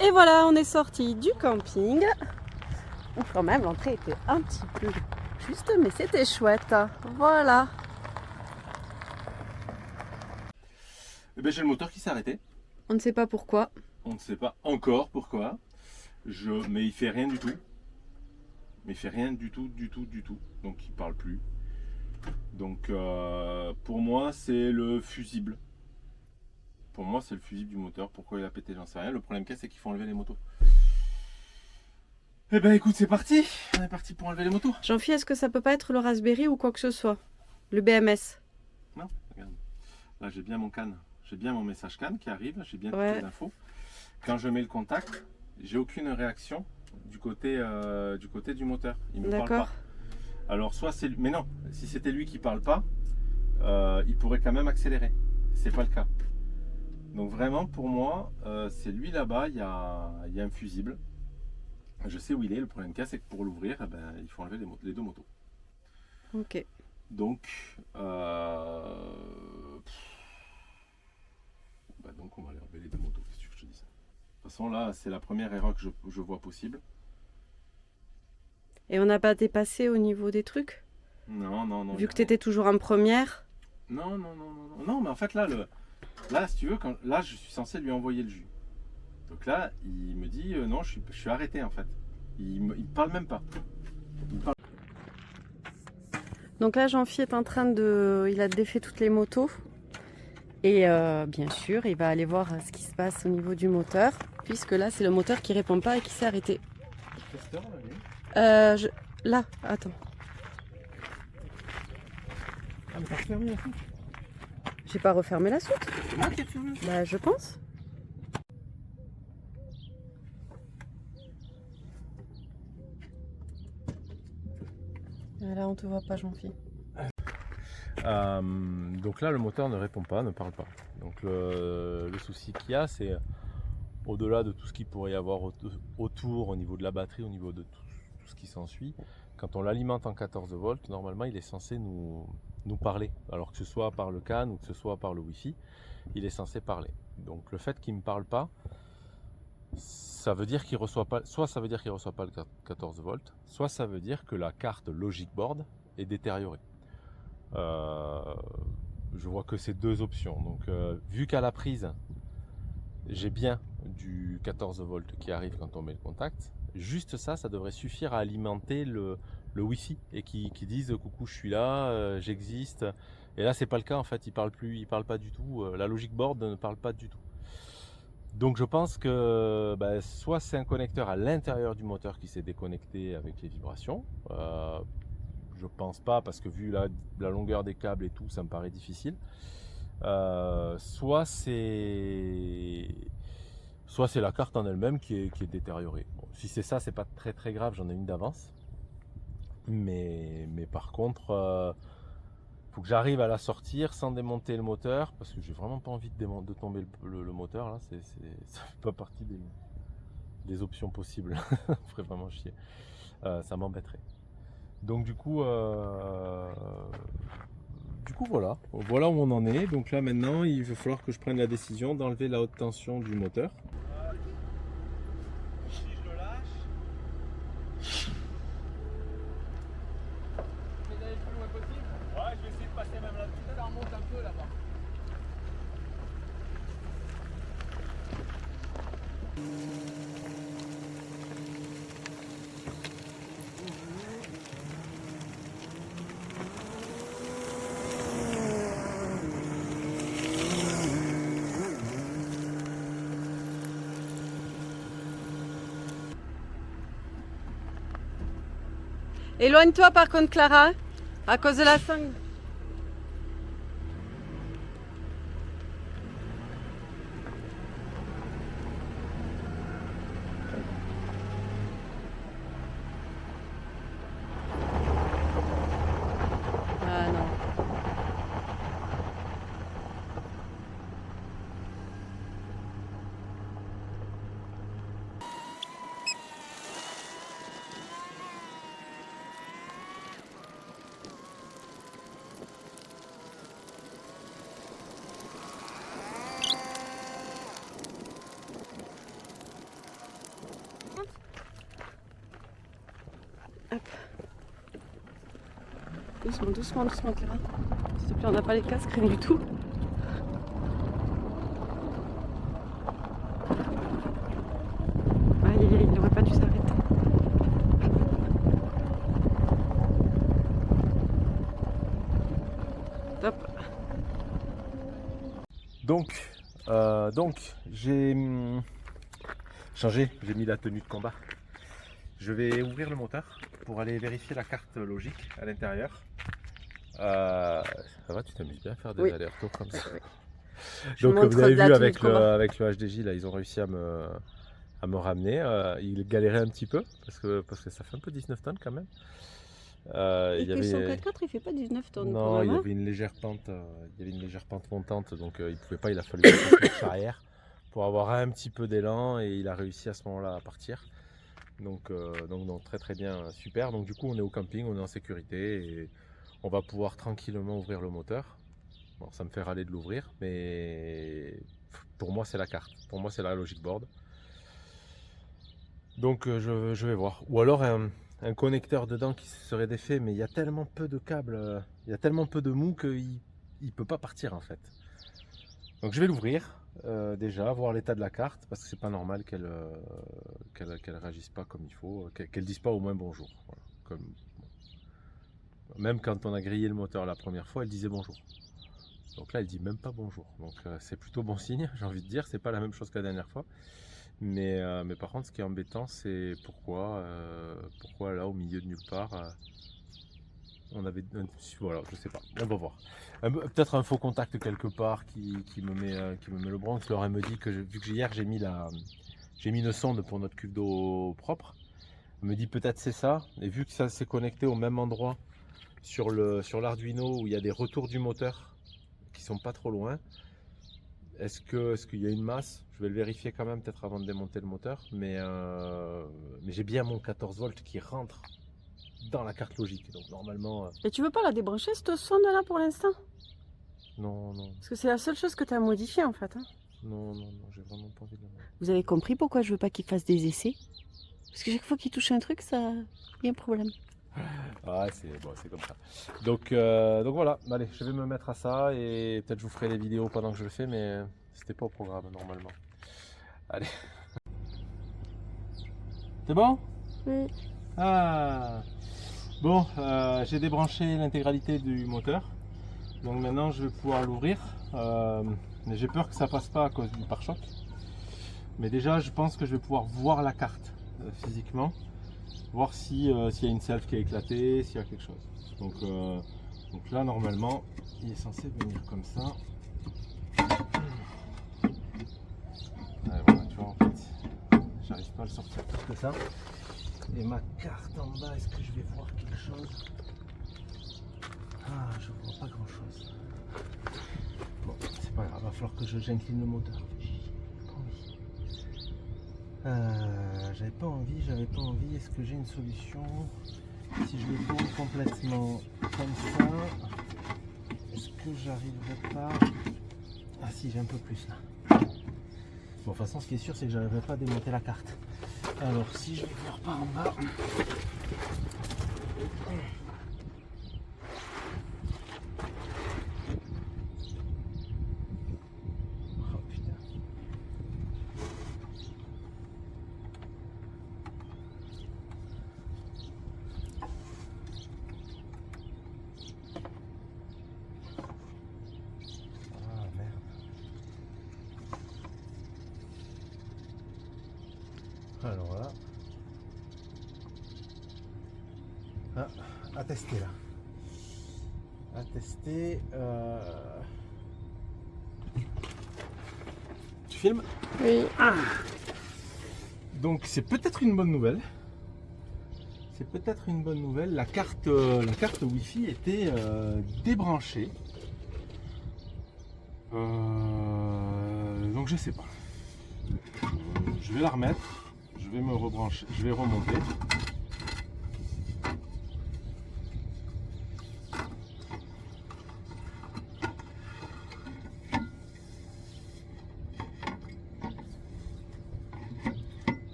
Et voilà, on est sorti du camping. Quand même, l'entrée était un petit peu juste, mais c'était chouette. Voilà. Eh ben, j'ai le moteur qui s'est arrêté. On ne sait pas pourquoi. On ne sait pas encore pourquoi. Mais il fait rien du tout. Mais il fait rien du tout, du tout, du tout. Donc il parle plus. Donc pour moi c'est le fusible. Pour moi c'est le fusible du moteur. Pourquoi il a pété, j'en sais rien. Le problème qu'il y a, c'est qu'il faut enlever les motos. Eh ben écoute, c'est parti. On est parti pour enlever les motos. Jean-Philippe, est-ce que ça peut pas être le Raspberry ou quoi que ce soit? Le BMS? Non, regarde. Là j'ai bien mon CAN. J'ai bien mon message CAN qui arrive. J'ai bien toutes Ouais. les infos. Quand je mets le contact, j'ai aucune réaction du côté du moteur. Il me parle D'accord. pas. Alors soit c'est, mais non, si c'était lui qui parle pas, il pourrait quand même accélérer. C'est pas le cas. Donc vraiment pour moi, c'est lui là-bas. Il y a un fusible. Je sais où il est. Le problème qu'il y a, c'est que pour l'ouvrir, eh ben, il faut enlever les deux motos. Ok. Donc, donc on va aller enlever les deux motos. Qu'est-ce que je te dis ça? De toute façon là, c'est la première erreur que je vois possible. Et on n'a pas dépassé au niveau des trucs? Non, non, non. Vu que tu étais toujours en première? Non, non, non, non, non. Non, mais en fait là, si tu veux, là, je suis censé lui envoyer le jus. Donc là, il me dit non, je suis arrêté en fait. Il parle même pas. Donc là, Jean-Philippe est en train de... Il a défait toutes les motos. Et bien sûr, il va aller voir ce qui se passe au niveau du moteur. Puisque là, c'est le moteur qui répond pas et qui s'est arrêté. Euh, je- Là, attends. Ah, mais t'as refermé la soute? J'ai pas refermé la soute. C'est moi qui ai refermé. Bah, je pense. Là, on te voit pas, Jean-Philippe. Donc là, le moteur ne répond pas, ne parle pas. Donc le souci qu'il y a, c'est au-delà de tout ce qu'il pourrait y avoir autour, au niveau de la batterie, au niveau de tout ce qui s'ensuit. Quand on l'alimente en 14 volts, normalement, il est censé nous parler. Alors que ce soit par le CAN ou que ce soit par le Wi-Fi, il est censé parler. Donc le fait qu'il ne me parle pas, ça veut dire qu'il reçoit pas, soit ça veut dire qu'il reçoit pas le 14 volts, soit ça veut dire que la carte Logic Board est détériorée. Je vois que ces deux options. Donc vu qu'à la prise, j'ai bien du 14 volts qui arrive quand on met le contact, juste ça, ça devrait suffire à alimenter le Wi-Fi et qui dise coucou, je suis là, j'existe. Et là, c'est pas le cas en fait, il parle plus, il parle pas du tout. La Logic Board ne parle pas du tout. Donc je pense que soit c'est un connecteur à l'intérieur du moteur qui s'est déconnecté avec les vibrations. Je pense pas parce que vu la longueur des câbles et tout, ça me paraît difficile. Soit c'est la carte en elle-même qui est détériorée. Bon, si c'est ça, c'est pas très très grave, j'en ai une d'avance. Mais par contre, faut que j'arrive à la sortir sans démonter le moteur parce que j'ai vraiment pas envie de tomber le moteur là. Ça fait pas partie des options possibles. Ça ferait vraiment chier. Ça m'embêterait. Donc du coup voilà où on en est. Donc là maintenant il va falloir que je prenne la décision d'enlever la haute tension du moteur. Si je le lâche, d'aller le plus loin possible. Ouais, je vais essayer de passer même là. Ça remonte un peu là-bas. Éloigne-toi par contre, Clara, à cause de la sangle. Ah non. Hop. Doucement, doucement, doucement, Clara. S'il te plaît, on n'a pas les casques, rien du tout. Aïe, aïe, aïe, il n'aurait pas dû s'arrêter. Top. Donc j'ai changé, j'ai mis la tenue de combat. Je vais ouvrir le moteur pour aller vérifier la carte logique à l'intérieur. Ça va, tu t'amuses bien à faire des Oui. allers-retours comme ça. Oui. Donc montre vous avez de la vu tenue avec de combat. avec le HDJ, là, ils ont réussi à me ramener. Il galérait un petit peu parce que ça fait un peu 19 tonnes quand même. Et il y que son avait... 4x4 il fait pas 19 tonnes Non, quand même. il y Hein. avait une légère pente, montante, donc il pouvait pas, il a fallu mettre une marche arrière pour avoir un petit peu d'élan et il a réussi à ce moment-là à partir. Donc très très bien, super. Donc du coup on est au camping, on est en sécurité et on va pouvoir tranquillement ouvrir le moteur. Bon, ça me fait râler de l'ouvrir, mais pour moi c'est la carte, pour moi c'est la logic board. Donc je vais voir. Ou alors un connecteur dedans qui serait défait, mais il y a tellement peu de câbles, il y a tellement peu de mou qu'il ne peut pas partir en fait. Donc je vais l'ouvrir déjà, voir l'état de la carte, parce que c'est pas normal qu'elle réagisse pas comme il faut, qu'elle dise pas au moins bonjour. Voilà. Même quand on a grillé le moteur la première fois, elle disait bonjour. Donc là elle dit même pas bonjour. Donc c'est plutôt bon signe, j'ai envie de dire, c'est pas la même chose que la dernière fois. Mais par contre, ce qui est embêtant, c'est pourquoi là, au milieu de nulle part, on avait... Voilà, je sais pas, on va voir. Peut-être un faux contact quelque part qui me met le bronze. Laura me dit que, vu que hier, j'ai mis une sonde pour notre cuve d'eau propre, elle me dit peut-être c'est ça. Et vu que ça s'est connecté au même endroit sur l'Arduino où il y a des retours du moteur qui sont pas trop loin, est-ce qu'il y a une masse? Je vais le vérifier quand même, peut-être avant de démonter le moteur. Mais j'ai bien mon 14 volts qui rentre dans la carte logique. Donc normalement... Et tu veux pas la débrancher cette sonde là pour l'instant? Non. Parce que c'est la seule chose que tu as modifiée en fait. Hein. Non, j'ai vraiment pas envie de la mettre. Vous avez compris pourquoi je veux pas qu'il fasse des essais? Parce que chaque fois qu'il touche un truc, ça y a un problème. Ah, c'est comme ça. Donc voilà, allez, je vais me mettre à ça et peut-être je vous ferai les vidéos pendant que je le fais, mais c'était pas au programme normalement. Allez. C'est bon? Oui. Ah. Bon, j'ai débranché l'intégralité du moteur. Donc maintenant je vais pouvoir l'ouvrir. Mais j'ai peur que ça passe pas à cause du pare-choc. Mais déjà je pense que je vais pouvoir voir la carte physiquement. Voir s'il y a une self qui a éclaté, s'il y a quelque chose. Donc là normalement il est censé venir comme ça. Allez, voilà, tu vois, en fait j'arrive pas à le sortir plus que ça. Et ma carte en bas, est-ce que je vais voir quelque chose? Ah, je vois pas grand chose. Bon, c'est pas grave, il va falloir que j'incline le moteur. J'avais pas envie. Est-ce que j'ai une solution? Si je le tourne complètement comme ça, est-ce que j'arriverai pas? Ah si, j'ai un peu plus là. Bon, de toute façon, ce qui est sûr, c'est que j'arriverai pas à démonter la carte. Alors, si je vais voir par en bas. Oh putain. Ah merde. Alors là. Ah, à tester là. À tester. Tu filmes? Oui. Ah. Donc c'est peut-être une bonne nouvelle. La carte Wi-Fi était débranchée. Donc je sais pas. Je vais la remettre. Je vais me rebrancher. Je vais remonter.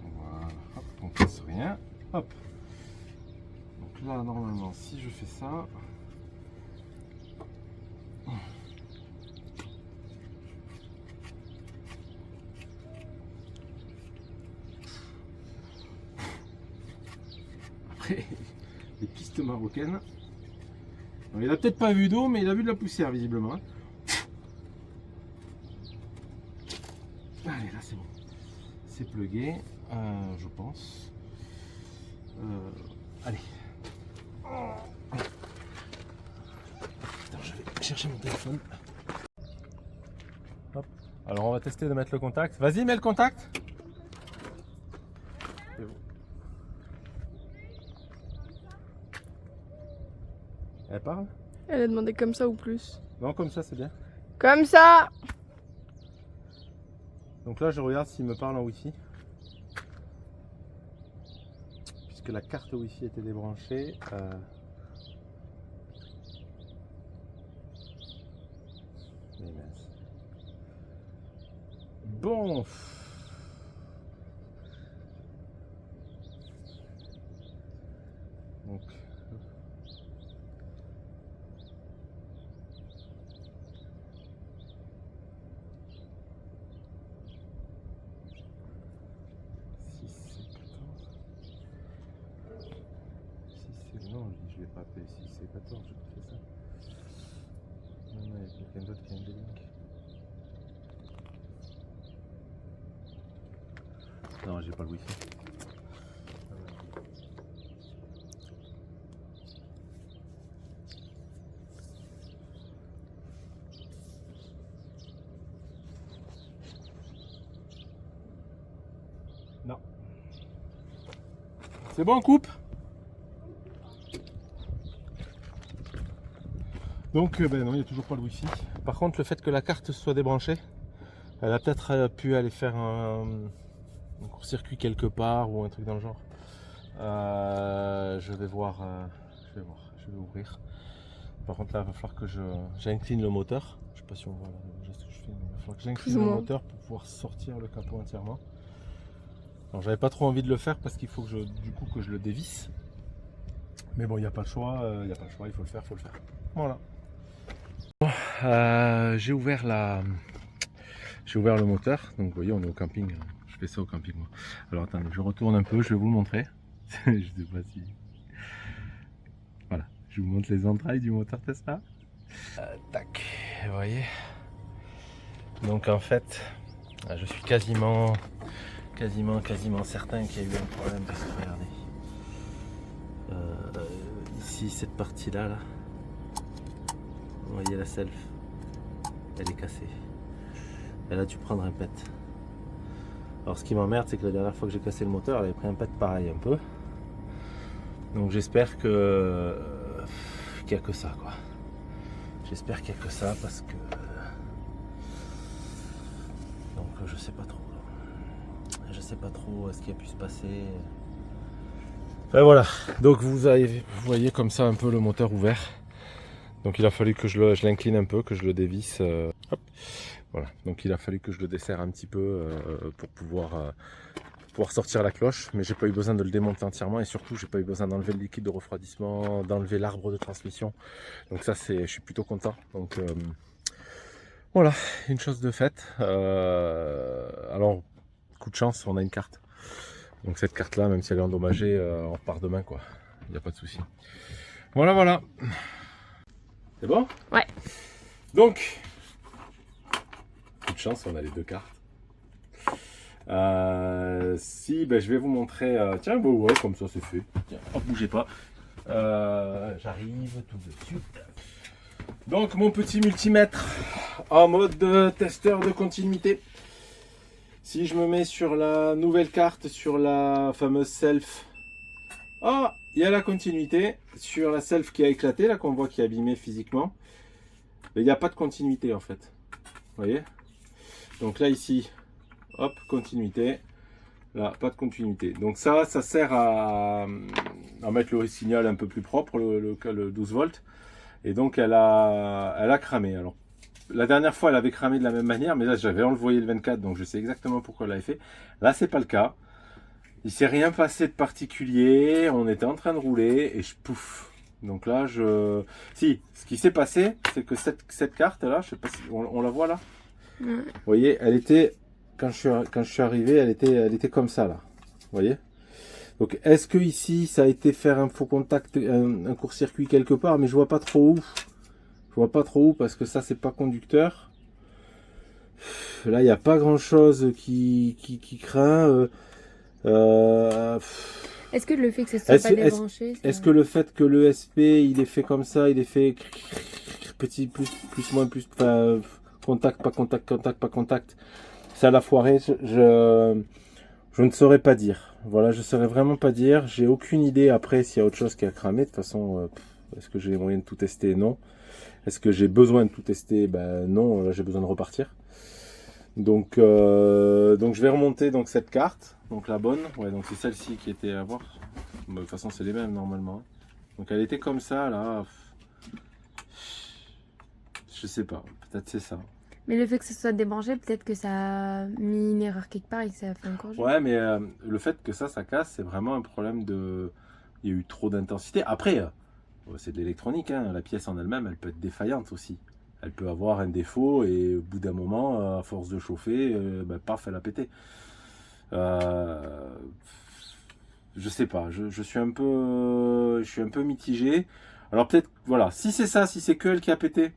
Voilà. Hop, on casse rien. Hop. Donc là, normalement, si je fais ça... Après, les pistes marocaines. Alors, il a peut-être pas vu d'eau, mais il a vu de la poussière, visiblement. Allez, là, c'est bon. C'est plugué, je pense. Allez. Attends, je vais chercher mon téléphone. Hop. Alors on va tester de mettre le contact. Vas-y, mets le contact. C'est bon. Elle parle? Elle a demandé comme ça ou plus. Non, comme ça c'est bien. Comme ça! Donc là je regarde s'il me parle en Wi-Fi. Puisque la carte Wi-Fi était débranchée. Mais mince. Bon. Donc. Non, je ne l'ai pas fait. Si c'est 14, je fais ça. Non, non, il y a quelqu'un d'autre qui a un délink. Non, j'ai pas le wifi. Non. C'est bon, coupe. Donc ben non, il n'y a toujours pas le wifi. Par contre, le fait que la carte soit débranchée, elle a peut-être pu aller faire un court-circuit quelque part ou un truc dans le genre. Je vais voir, je vais ouvrir. Par contre là, il va falloir que j'incline le moteur. Je sais pas si on voit le geste que je fais, mais il va falloir que j'incline le moteur pour pouvoir sortir le capot entièrement. Alors j'avais pas trop envie de le faire parce qu'il faut que que je le dévisse. Mais bon, il n'y a pas le choix, il faut le faire, Voilà. J'ai ouvert le moteur, donc vous voyez on est au camping, je fais ça au camping moi. Alors attendez, je retourne un peu, je vais vous le montrer. Je sais pas si... Voilà, je vous montre les entrailles du moteur Tesla. Tac, vous voyez. Donc en fait, je suis quasiment certain qu'il y a eu un problème parce que regardez. Ici, cette partie-là, vous voyez la self, elle est cassée. Elle a dû prendre un pet. Alors ce qui m'emmerde, c'est que la dernière fois que j'ai cassé le moteur, elle avait pris un pet pareil un peu. Donc j'espère qu'il n'y a que ça, quoi. J'espère qu'il n'y a que ça parce que... Donc je sais pas trop. Je sais pas trop ce qui a pu se passer. Et voilà, donc vous voyez comme ça un peu le moteur ouvert. Donc il a fallu que je l'incline un peu, que je le dévisse. Hop. Voilà, donc il a fallu que je le desserre un petit peu pour pouvoir sortir la cloche. Mais j'ai pas eu besoin de le démonter entièrement et surtout j'ai pas eu besoin d'enlever le liquide de refroidissement, d'enlever l'arbre de transmission. Donc ça je suis plutôt content. Donc voilà, une chose de faite. Alors, coup de chance, on a une carte. Donc cette carte là, même si elle est endommagée, on repart demain quoi. Il n'y a pas de souci. Voilà. C'est bon? Ouais. Donc, coup de chance, on a les deux cartes. Si, ben, je vais vous montrer. Tiens, bon, ouais, comme ça c'est fait. Tiens, hop, bougez pas. J'arrive tout de suite. Donc mon petit multimètre en mode testeur de continuité. Si je me mets sur la nouvelle carte, sur la fameuse self, il y a la continuité. Sur la self qui a éclaté, là qu'on voit qui est abîmée physiquement, mais il n'y a pas de continuité en fait. Vous voyez? Donc là ici, hop, continuité. Là, pas de continuité. Donc ça sert à mettre le signal un peu plus propre, le 12 volts. Et donc elle a cramé. Alors la dernière fois elle avait cramé de la même manière, mais là j'avais envoyé le 24, donc je sais exactement pourquoi elle l'avait fait. Là c'est pas le cas. Il s'est rien passé de particulier, on était en train de rouler et je pouf. Donc là, si, ce qui s'est passé, c'est que cette carte là, je sais pas si on la voit là. Ouais. Vous voyez, elle était, quand je suis arrivé, elle était comme ça là. Vous voyez? Donc est-ce que ici, ça a été faire un faux contact, un court-circuit quelque part, mais je vois pas trop où. Je vois pas trop où parce que ça, c'est pas conducteur. Là, il n'y a pas grand-chose qui craint. Est-ce que le fait que ça soit pas débranché, est-ce que le fait que l'ESP il est fait comme ça, il est fait petit plus moins plus, enfin, contact pas contact contact pas contact, ça l'a foiré, je ne saurais pas dire. Voilà, je saurais vraiment pas dire. J'ai aucune idée après s'il y a autre chose qui a cramé. De toute façon, est-ce que j'ai les moyens de tout tester? Non. Est-ce que j'ai besoin de tout tester? Ben non, là j'ai besoin de repartir. Donc je vais remonter donc cette carte, donc la bonne. Ouais, donc c'est celle-ci qui était à voir. Bon, de toute façon, c'est les mêmes normalement. Donc elle était comme ça là. Je sais pas, peut-être c'est ça. Mais le fait que ce soit débranché, peut-être que ça a mis une erreur quelque part et que ça a fait encore jouer. Ouais, mais le fait que ça casse, c'est vraiment un problème de. Il y a eu trop d'intensité. Après, c'est de l'électronique, hein. La pièce en elle-même, elle peut être défaillante aussi. Elle peut avoir un défaut et au bout d'un moment, à force de chauffer, paf, elle a pété. Je sais pas, je suis un peu mitigé. Alors peut-être, voilà, si c'est ça, si c'est que elle qui a pété,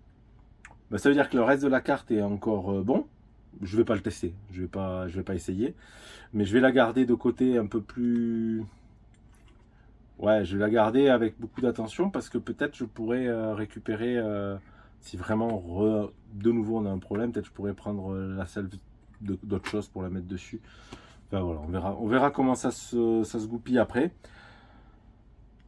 bah, ça veut dire que le reste de la carte est encore bon. Je vais pas le tester, je vais pas essayer, mais je vais la garder de côté un peu plus. Ouais, je vais la garder avec beaucoup d'attention parce que peut-être je pourrais récupérer. Si vraiment de nouveau on a un problème, peut-être je pourrais prendre la salve d'autres choses pour la mettre dessus. Enfin voilà, on verra comment ça se goupille après.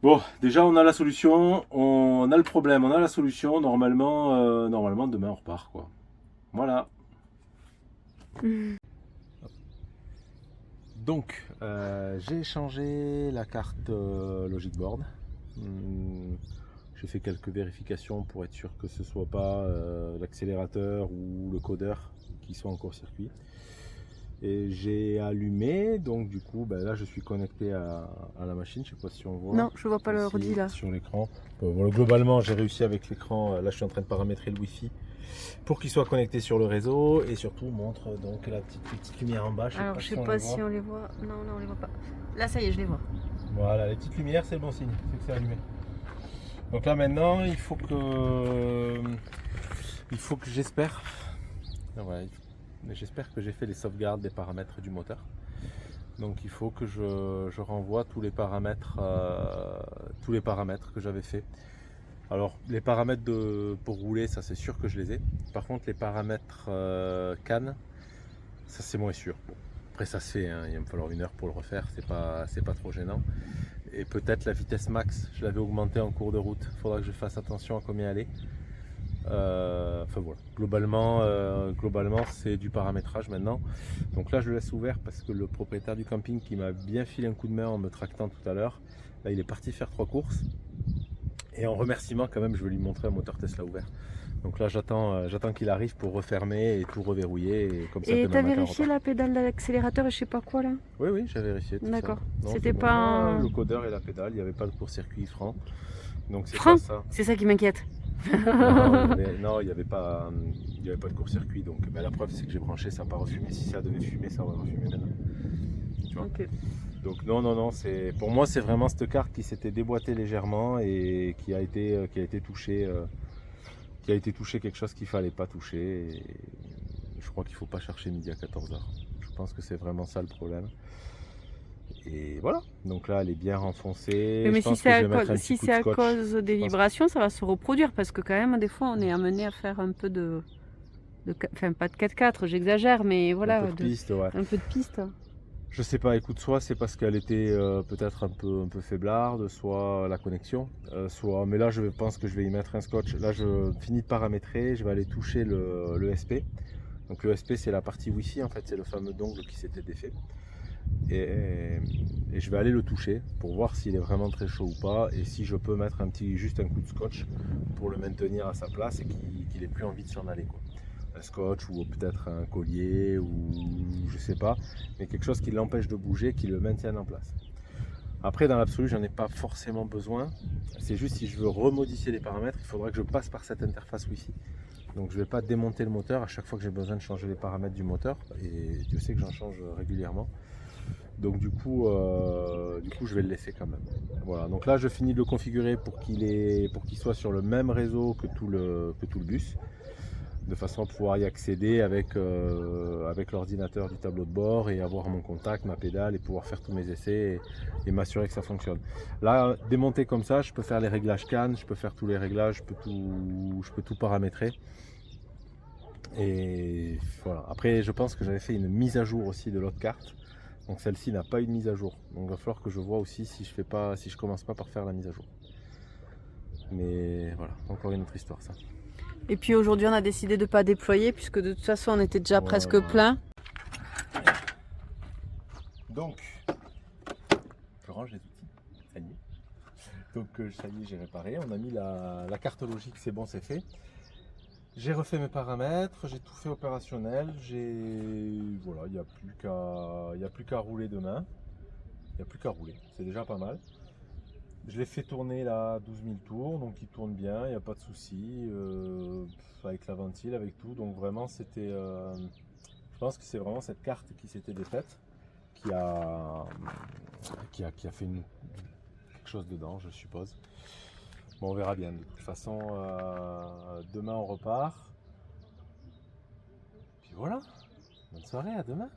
Bon, déjà on a la solution, on a le problème, on a la solution. Normalement, demain on repart quoi. Voilà. Donc, j'ai changé la carte Logic Board. J'ai fait quelques vérifications pour être sûr que ce ne soit pas l'accélérateur ou le codeur qui soit en court-circuit. Et j'ai allumé, donc du coup, là je suis connecté à la machine. Je ne sais pas si on voit. Non, je vois pas l'ordi là. Sur l'écran. Voilà, globalement, j'ai réussi avec l'écran. Là, je suis en train de paramétrer le Wi-Fi pour qu'il soit connecté sur le réseau et surtout montre donc la petite lumière en bas. Alors je sais pas si on les voit. Non, on les voit pas. Là ça y est, je les vois. Voilà, les petites lumières, c'est le bon signe, c'est que c'est allumé. Donc là maintenant, il faut que j'espère. Ouais, j'espère que j'ai fait les sauvegardes des paramètres du moteur. Donc il faut que je renvoie tous les paramètres que j'avais fait. Alors les paramètres pour rouler, ça c'est sûr que je les ai. Par contre les paramètres canne, ça c'est moins sûr. Bon, après ça se fait, hein, il va me falloir 1 heure pour le refaire, c'est pas trop gênant. Et peut-être la vitesse max, je l'avais augmentée en cours de route. Il faudra que je fasse attention à combien elle est. Enfin voilà, globalement c'est du paramétrage maintenant. Donc là je le laisse ouvert parce que le propriétaire du camping qui m'a bien filé un coup de main en me tractant tout à l'heure, là il est parti faire 3 courses. Et en remerciement quand même, je vais lui montrer un moteur Tesla ouvert. Donc là j'attends qu'il arrive pour refermer et tout reverrouiller. Et comme ça, et t'as vérifié la pédale d'accélérateur et je sais pas quoi là? Oui, j'ai vérifié. D'accord. Non, c'était bon. pas le codeur et la pédale, il n'y avait pas de court-circuit franc. Donc c'est franc, pas ça. c'est ça qui m'inquiète. Non, il n'y avait pas de court-circuit. Donc la preuve c'est que j'ai branché, ça n'a pas refumé. Si ça devait fumer, ça aurait refumé maintenant. Tu vois. Okay. Donc non, pour moi c'est vraiment cette carte qui s'était déboîtée légèrement et qui a été touchée. Qui a été touché quelque chose qu'il fallait pas toucher. Et je crois qu'il faut pas chercher midi à 14h. Je pense que c'est vraiment ça le problème. Et voilà. Donc là, elle est bien renfoncée. Mais si c'est à cause des vibrations, ça va se reproduire parce que quand même, des fois, on est amené à faire un peu enfin, pas de 4x4, j'exagère, mais voilà, un peu de piste, ouais. Un peu de piste. Je sais pas, écoute, soit c'est parce qu'elle était peut-être un peu faiblarde, soit la connexion, mais là je pense que je vais y mettre un scotch. Là je finis de paramétrer, je vais aller toucher le SP. Donc le SP c'est la partie Wi-Fi en fait, c'est le fameux dongle qui s'était défait. Et je vais aller le toucher pour voir s'il est vraiment très chaud ou pas et si je peux mettre juste un coup de scotch pour le maintenir à sa place et qu'il ait plus envie de s'en aller quoi. un scotch ou peut-être un collier ou je sais pas, mais quelque chose qui l'empêche de bouger, qui le maintienne en place. Après, dans l'absolu, j'en ai pas forcément besoin. C'est juste si je veux remodifier les paramètres, il faudra que je passe par cette interface Wi-Fi. Donc je ne vais pas démonter le moteur à chaque fois que j'ai besoin de changer les paramètres du moteur. Et Dieu sait que j'en change régulièrement. Donc du coup, je vais le laisser quand même. Voilà. Donc là, je finis de le configurer pour qu'il soit sur le même réseau que tout le bus, de façon à pouvoir y accéder avec l'ordinateur du tableau de bord et avoir mon contact, ma pédale et pouvoir faire tous mes essais et m'assurer que ça fonctionne. Là, démonté comme ça, je peux faire les réglages CAN, je peux faire tous les réglages, je peux tout paramétrer. Et voilà. Après, je pense que j'avais fait une mise à jour aussi de l'autre carte. Donc celle-ci n'a pas eu de mise à jour. Donc il va falloir que je vois aussi si je commence pas par faire la mise à jour. Mais voilà, encore une autre histoire ça. Et puis aujourd'hui, on a décidé de ne pas déployer puisque de toute façon, on était déjà presque plein. Donc, je range les outils. Ça y est. Donc ça y est, j'ai réparé. On a mis la carte logique, c'est bon, c'est fait. J'ai refait mes paramètres, j'ai tout fait opérationnel. Voilà, il n'y a plus qu'à rouler demain. Il n'y a plus qu'à rouler, c'est déjà pas mal. Je l'ai fait tourner là 12 000 tours, donc il tourne bien, il n'y a pas de souci, avec la ventile, avec tout. Donc vraiment, je pense que c'est vraiment cette carte qui s'était défaite, qui a fait quelque chose dedans, je suppose. Bon, on verra bien. De toute façon, demain on repart. Puis voilà. Bonne soirée, à demain.